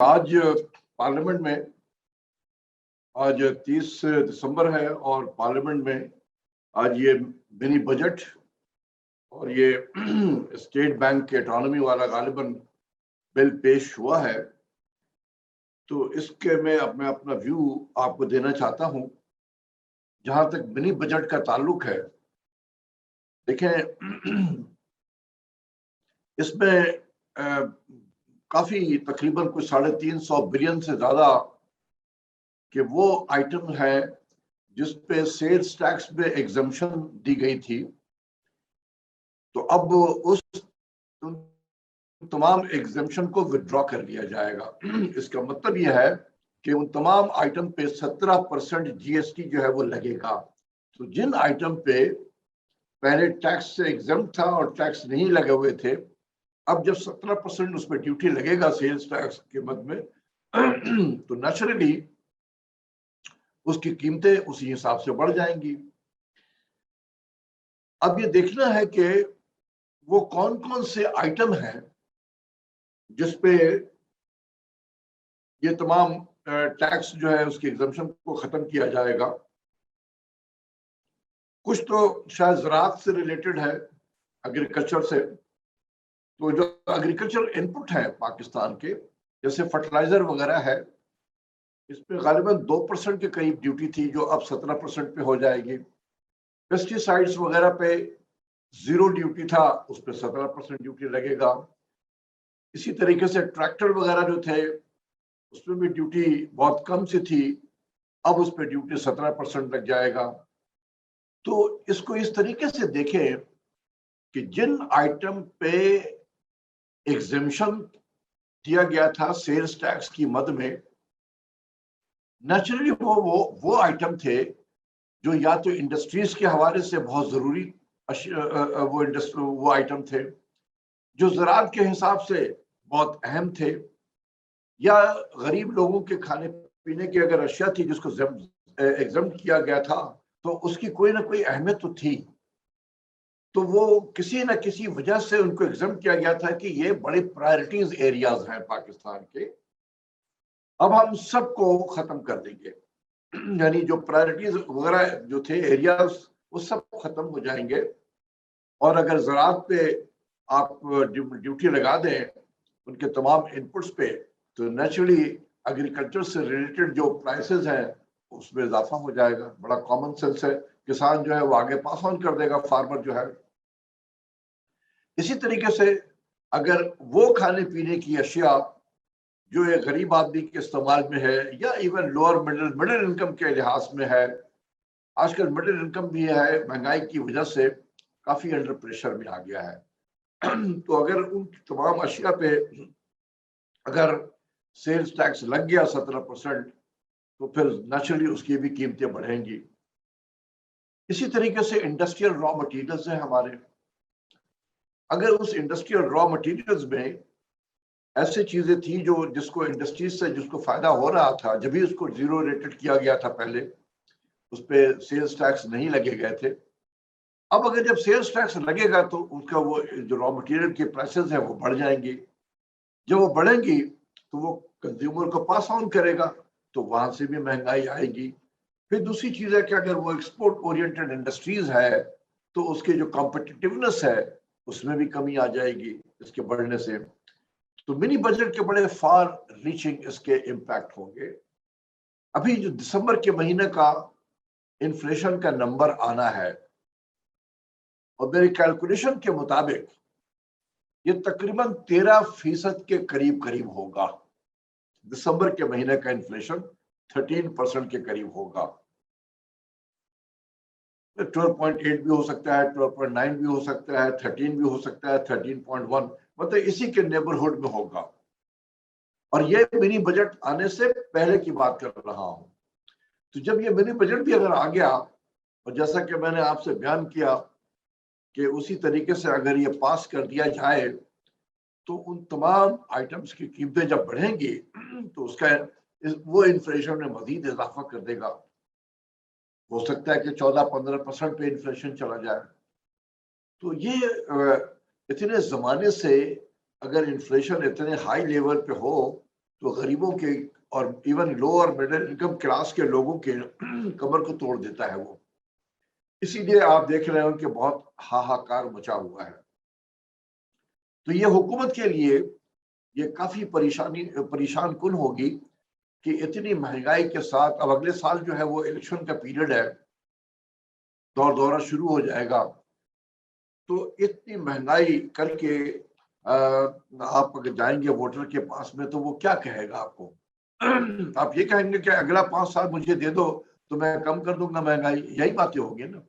आज पार्लियामेंट में आज 30 दिसंबर है और पार्लियामेंट में आज ये मिनी बजट और ये स्टेट बैंक के ऑटोनॉमी वाला गालिबन बिल पेश हुआ है। तो इसके मैं अपना व्यू आपको देना चाहता हूं। जहां तक मिनी बजट का ताल्लुक है, देखें इसमें काफी तकरीबन कुछ 350 बिलियन से ज्यादा कि वो आइटम है जिस पे सेल्स टैक्स में एग्जम्पशन दी गई थी। तो अब उस तमाम एग्जम्पशन को विड्रॉ कर लिया जाएगा। इसका मतलब यह है कि उन तमाम आइटम पे 17% जीएसटी जो है वो लगेगा। तो जिन आइटम पे पहले टैक्स से एग्जम्प्ट था और टैक्स नहीं लगे हुए थे, अब जब 17% उस पर ड्यूटी लगेगा सेल्स टैक्स के मद में, तो नेचुरली उसकी कीमतें उसी हिसाब से बढ़ जाएंगी। अब ये देखना है कि वो कौन कौन से आइटम हैं जिसपे ये तमाम टैक्स जो है उसकी एग्जम्पशन को खत्म किया जाएगा। कुछ तो शायद ज़राअत से रिलेटेड है, एग्रीकल्चर से। तो जो एग्रीकल्चर इनपुट है पाकिस्तान के, जैसे फर्टिलाइजर वगैरह है, इस पे गालिबन 2% के करीब ड्यूटी थी जो अब 17% पे हो जाएगी। पेस्टिसाइड्स वगैरह पे 0 ड्यूटी था, उस पर 17% ड्यूटी लगेगा। इसी तरीके से ट्रैक्टर वगैरह जो थे उसमें भी ड्यूटी बहुत कम सी थी, अब उस पर ड्यूटी 17% लग जाएगा। तो इसको इस तरीके से देखें कि जिन आइटम पे एग्जेम्पशन दिया गया था सेल्स टैक्स की मद में, नेचुरली वो आइटम थे जो या तो इंडस्ट्रीज के हवाले से बहुत जरूरी वो आइटम थे, जो ज़राअत के हिसाब से बहुत अहम थे, या गरीब लोगों के खाने पीने की अगर अशिया थी जिसको एग्जम्प्ट किया गया था, तो उसकी कोई ना कोई अहमियत तो थी। तो वो किसी न किसी वजह से उनको एग्जम्प्ट किया गया था कि ये बड़े प्रायोरिटीज एरियाज हैं पाकिस्तान के, अब हम सबको खत्म कर देंगे। यानी जो प्रायोरिटीज वगैरह जो थे एरियाज, वो सब खत्म हो जाएंगे। और अगर ज़राअत पे आप ड्यूटी लगा दें उनके तमाम इनपुट्स पे, तो नेचुरली एग्रीकल्चर से रिलेटेड जो प्राइसेस हैं उसमें इजाफा हो जाएगा। बड़ा कॉमन सेंस है, किसान जो है वो आगे पास ऑन कर देगा, फार्मर जो है। इसी तरीके से अगर वो खाने पीने की अशिया जो एक गरीब आदमी के इस्तेमाल में है, या इवन लोअर मिडिल इनकम के लिहाज में है, आजकल मिडिल इनकम भी है महंगाई की वजह से काफी अंडर प्रेशर में आ गया है। तो अगर उन तमाम अशिया पे अगर सेल्स टैक्स लग गया 17%, तो फिर नेचुरली उसकी भी कीमतें बढ़ेंगी। इसी तरीके से इंडस्ट्रियल रॉ मटेरियल्स हैं हमारे। अगर उस इंडस्ट्रियल रॉ मटेरियल्स में ऐसी चीजें थी जो जिसको इंडस्ट्रीज से जिसको फायदा हो रहा था, जब भी उसको 0 रेटेड किया गया था, पहले उस पर सेल्स टैक्स नहीं लगे गए थे। अब अगर जब सेल्स टैक्स लगेगा तो उसका वो जो रॉ मटेरियल के प्राइसेस हैं वो बढ़ जाएंगी। जब वो बढ़ेंगी तो वो कंज्यूमर को पास ऑन करेगा, तो वहां से भी महंगाई आएगी। फिर दूसरी चीज है कि अगर वो एक्सपोर्ट ओरिएंटेड इंडस्ट्रीज है, तो उसके जो कॉम्पिटिटिवनेस है उसमें भी कमी आ जाएगी इसके बढ़ने से। तो मिनी बजट के बड़े फार रीचिंग इसके इम्पैक्ट होंगे। अभी जो दिसंबर के महीने का इन्फ्लेशन का नंबर आना है, और मेरी कैलकुलेशन के मुताबिक ये तकरीबन 13% के करीब करीब होगा। दिसंबर के महीने का इन्फ्लेशन 13% के करीब होगा। 12.8 भी हो सकता है, 12.9 भी हो सकता है, 13 भी हो सकता है, 13.1, मतलब इसी के नेबरहुड में होगा। और ये मिनी बजट आने से पहले की बात कर रहा हूं। तो जब ये मिनी बजट भी अगर आ गया, और जैसा कि मैंने आपसे बयान किया कि उसी तरीके से अगर ये पास कर दिया जाए, तो उन तमाम आइटम्स की कीमतें जब बढ़ेंगी तो उसका वो इन्फ्लेशन में मजीद इजाफा कर देगा। हो सकता है कि 14-15% पे इन्फ्लेशन चला जाए। तो ये इतने जमाने से अगर इन्फ्लेशन इतने हाई लेवल पे हो, तो गरीबों के और even lower middle income class के लोगों के कमर को तोड़ देता है वो। इसीलिए आप देख रहे हो कि बहुत हाहाकार मचा हुआ है। तो ये हुकूमत के लिए ये काफी परेशान कुन होगी कि इतनी महंगाई के साथ अब अगले साल जो है वो इलेक्शन का पीरियड है, दौर दौरा शुरू हो जाएगा। तो इतनी महंगाई करके आप अगर जाएंगे वोटर के पास में तो वो क्या कहेगा आपको? आप ये कहेंगे कि अगला 5 साल मुझे दे दो तो मैं कम कर दूंगा महंगाई, यही बातें होंगी ना।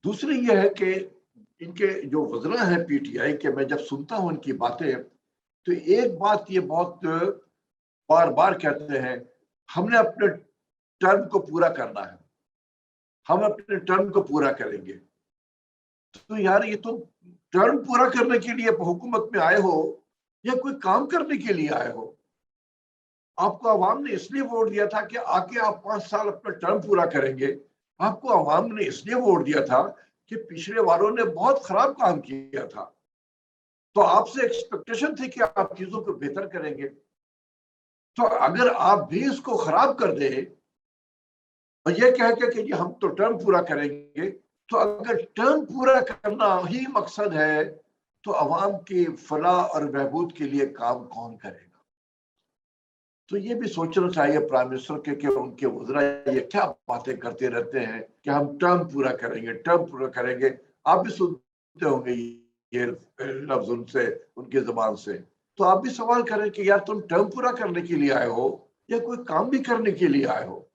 दूसरी ये है कि इनके जो वज़रा हैं पीटीआई के, मैं जब सुनता हूं इनकी बातें तो एक बात ये बहुत बार बार कहते हैं, हमने अपने टर्म को पूरा करना है, हम अपने टर्म को पूरा करेंगे। तो यार ये तो टर्म पूरा करने के लिए हुकूमत में आए हो या कोई काम करने के लिए आए हो? आपको आवाम ने इसलिए वोट दिया था कि आके आप 5 साल अपना टर्म पूरा करेंगे। आपको आवाम ने इसलिए वोट दिया था कि पिछले वालों ने बहुत खराब काम किया था, तो आपसे एक्सपेक्टेशन थी कि आप चीजों को बेहतर करेंगे। तो अगर आप भी इसको खराब कर दे और ये कह के कि जी हम तो टर्म पूरा करेंगे, तो अगर टर्म पूरा करना ही मकसद है तो अवाम की फलाह और बहबूद के लिए काम कौन करेगा? तो ये भी सोचना चाहिए प्राइम मिनिस्टर के कि उनके वज़रा ये क्या बातें करते रहते हैं कि हम टर्म पूरा करेंगे, टर्म पूरा करेंगे। आप भी सुनते होंगे ये लफ्ज उनसे, उनकी ज़बान से। तो आप भी सवाल करें कि यार तुम टर्म पूरा करने के लिए आए हो या कोई काम भी करने के लिए आए हो?